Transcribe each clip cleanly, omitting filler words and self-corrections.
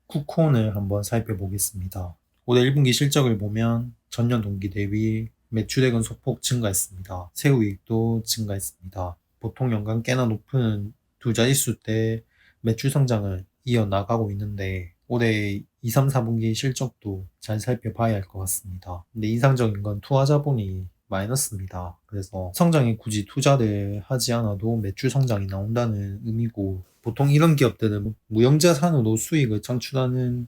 쿠콘을 한번 살펴보겠습니다. 올해 1분기 실적을 보면 전년 동기 대비 매출액은 소폭 증가했습니다. 세후이익도 증가했습니다. 보통 연간 꽤나 높은 두 자릿수대 매출 성장을 이어나가고 있는데 올해 2, 3, 4분기 실적도 잘 살펴봐야 할 것 같습니다. 근데 인상적인 건 투자 자본이 마이너스입니다. 그래서 성장에 굳이 투자를 하지 않아도 매출 성장이 나온다는 의미고, 보통 이런 기업들은 무형자산으로 수익을 창출하는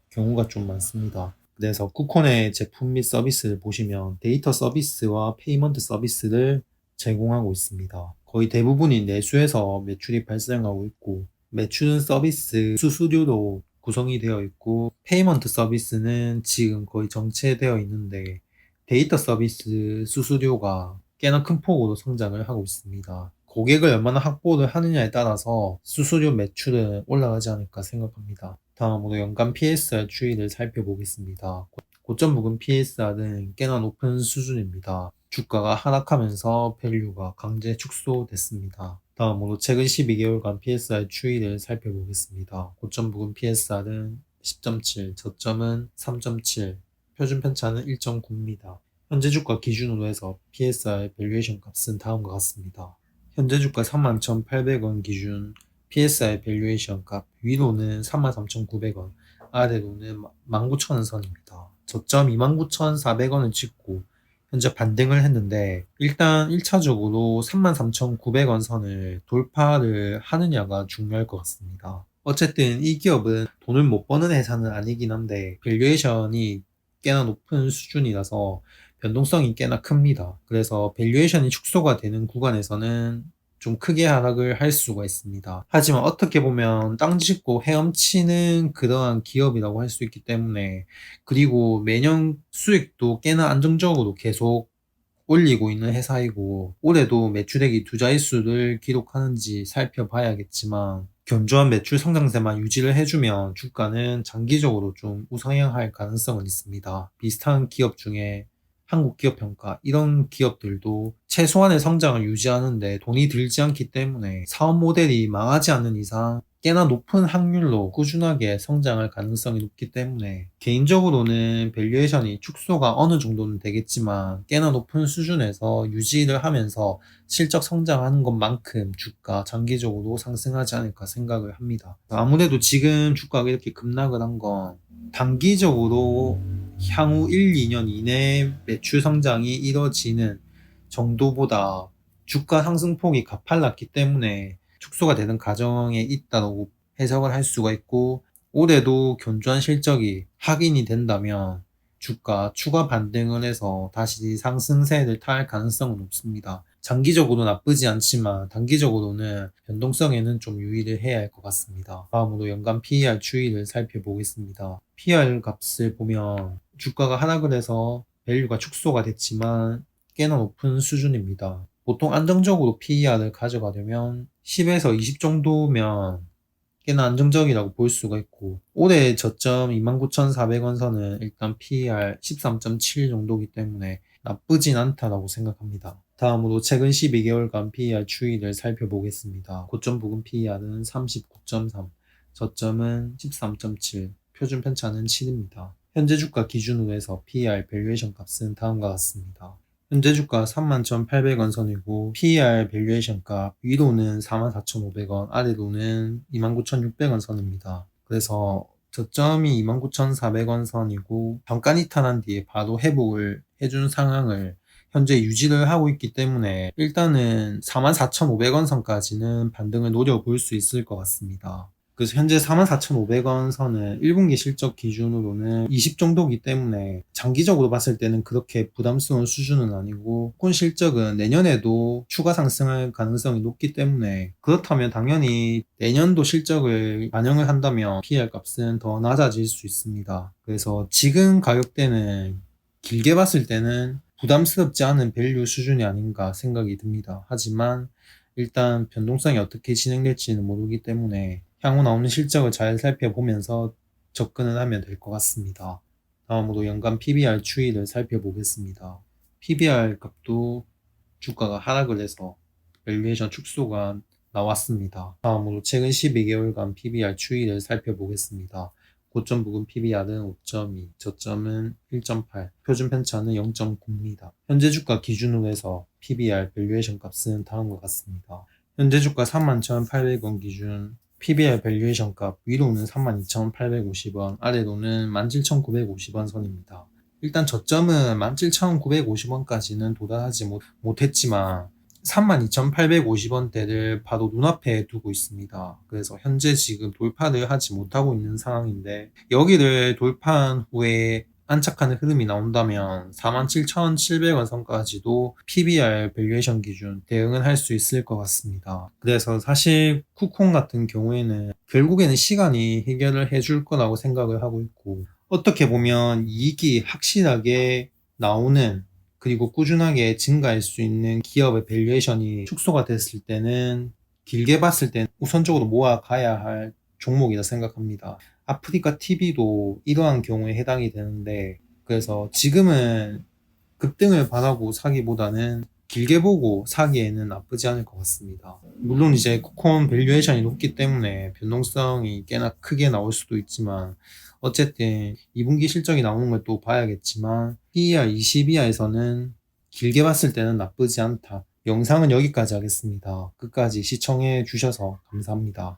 경우가 좀 많습니다. 그래서 쿠콘의 제품 및 서비스를 보시면 데이터 서비스와 페이먼트 서비스를 제공하고 있습니다. 거의 대부분이 내수에서 매출이 발생하고 있고, 매출은 서비스 수수료로 구성이 되어 있고, 페이먼트 서비스는 지금 거의 정체되어 있는데, 데이터 서비스 수수료가 꽤나 큰 폭으로 성장을 하고 있습니다. 고객을 얼마나 확보를 하느냐에 따라서 수수료 매출은 올라가지 않을까 생각합니다. 다음으로 연간 PSR 추이를 살펴보겠습니다. 고점 부근 PSR은 꽤나 높은 수준입니다. 주가가 하락하면서 밸류가 강제 축소됐습니다. 다음으로 최근 12개월간 PSR 추이를 살펴보겠습니다. 고점 부근 PSR은 10.7, 저점은 3.7, 표준 편차는 1.9입니다. 현재 주가 기준으로 해서 PSR 밸류에이션 값은 다음과 같습니다. 현재 주가 31,800원 기준 PSR 밸류에이션 값, 위로는 33,900원, 아래로는 19,000원 선입니다. 저점 29,400원을 찍고 현재 반등을 했는데, 일단 1차적으로 33,900원 선을 돌파를 하느냐가 중요할 것 같습니다. 어쨌든 이 기업은 돈을 못 버는 회사는 아니긴 한데 밸류에이션이 꽤나 높은 수준이라서 변동성이 꽤나 큽니다. 그래서 밸류에이션이 축소가 되는 구간에서는 좀 크게 하락을 할 수가 있습니다. 하지만 어떻게 보면 땅 짚고 헤엄치는 그러한 기업이라고 할 수 있기 때문에, 그리고 매년 수익도 꽤나 안정적으로 계속 올리고 있는 회사이고, 올해도 매출액이 두 자릿수를 기록하는지 살펴봐야겠지만, 견조한 매출 성장세만 유지를 해주면 주가는 장기적으로 좀 우상향할 가능성은 있습니다. 비슷한 기업 중에 한국기업평가, 이런 기업들도 최소한의 성장을 유지하는데 돈이 들지 않기 때문에 사업 모델이 망하지 않는 이상 꽤나 높은 확률로 꾸준하게 성장할 가능성이 높기 때문에, 개인적으로는 밸류에이션이 축소가 어느 정도는 되겠지만 꽤나 높은 수준에서 유지를 하면서 실적 성장하는 것만큼 주가 장기적으로 상승하지 않을까 생각을 합니다. 아무래도 지금 주가가 이렇게 급락을 한 건 단기적으로 향후 1, 2년 이내에 매출 성장이 이뤄지는 정도보다 주가 상승폭이 가팔랐기 때문에 축소가 되는 과정에 있다고 해석을 할 수가 있고, 올해도 견조한 실적이 확인이 된다면 주가 추가 반등을 해서 다시 상승세를 탈 가능성은 높습니다. 장기적으로 나쁘지 않지만 단기적으로는 변동성에는 좀 유의를 해야 할 것 같습니다. 다음으로 연간 PER 추이를 살펴보겠습니다. PER 값을 보면 주가가 하락을 해서 밸류가 축소가 됐지만 꽤나 높은 수준입니다. 보통 안정적으로 PER을 가져가려면 10에서 20 정도면 꽤나 안정적이라고 볼 수가 있고, 올해 저점 29,400원 선은 일단 PER 13.7 정도이기 때문에 나쁘진 않다라고 생각합니다. 다음으로 최근 12개월간 PER 추이를 살펴보겠습니다. 고점 부근 PER은 39.3, 저점은 13.7, 표준 편차는 7입니다. 현재 주가 기준으로 해서 PER 밸류에이션 값은 다음과 같습니다. 현재 주가 31,800원 선이고, PER 밸류에이션 값, 위로는 44,500원, 아래로는 29,600원 선입니다. 그래서 저점이 29,400원 선이고, 잠깐 이탈한 뒤에 바로 회복을 해준 상황을 현재 유지를 하고 있기 때문에, 일단은 44,500원 선까지는 반등을 노려볼 수 있을 것 같습니다. 그래서 현재 44,500원 선은 1분기 실적 기준으로는 20 정도이기 때문에 장기적으로 봤을 때는 그렇게 부담스러운 수준은 아니고, kun 실적은 내년에도 추가 상승할 가능성이 높기 때문에, 그렇다면 당연히 내년도 실적을 반영을 한다면 PER 값은 더 낮아질 수 있습니다. 그래서 지금 가격대는 길게 봤을 때는 부담스럽지 않은 밸류 수준이 아닌가 생각이 듭니다. 하지만 일단 변동성이 어떻게 진행될지는 모르기 때문에 향후 나오는 실적을 잘 살펴보면서 접근을 하면 될 것 같습니다. 다음으로 연간 PBR 추이를 살펴보겠습니다. PBR 값도 주가가 하락을 해서 밸류에이션 축소가 나왔습니다. 다음으로 최근 12개월간 PBR 추이를 살펴보겠습니다. 고점 부근 PBR은 5.2, 저점은 1.8, 표준 편차는 0.9입니다. 현재 주가 기준으로 해서 PBR 밸류에이션 값은 다음과 같습니다. 현재 주가 31,800원 기준 PBR 밸류에이션 값 위로는 32,850원, 아래로는 17,950원 선입니다. 일단 저점은 17,950원까지는 도달하지 못했지만 32,850원대를 바로 눈앞에 두고 있습니다. 그래서 현재 지금 돌파를 하지 못하고 있는 상황인데 여기를 돌파한 후에 안착하는 흐름이 나온다면 47,700원 선까지도 PBR 밸류에이션 기준 대응은 할 수 있을 것 같습니다. 그래서 사실 쿠콩 같은 경우에는 결국에는 시간이 해결을 해줄 거라고 생각을 하고 있고, 어떻게 보면 이익이 확실하게 나오는 그리고 꾸준하게 증가할 수 있는 기업의 밸류에이션이 축소가 됐을 때는 길게 봤을 때는 우선적으로 모아가야 할 종목이라 생각합니다. 아프리카 TV도 이러한 경우에 해당이 되는데, 그래서 지금은 급등을 바라고 사기보다는 길게 보고 사기에는 나쁘지 않을 것 같습니다. 물론 이제 쿠폰 밸류에이션이 높기 때문에 변동성이 꽤나 크게 나올 수도 있지만, 어쨌든 2분기 실적이 나오는 걸 또 봐야겠지만 PER 20이하에서는 길게 봤을 때는 나쁘지 않다. 영상은 여기까지 하겠습니다. 끝까지 시청해 주셔서 감사합니다.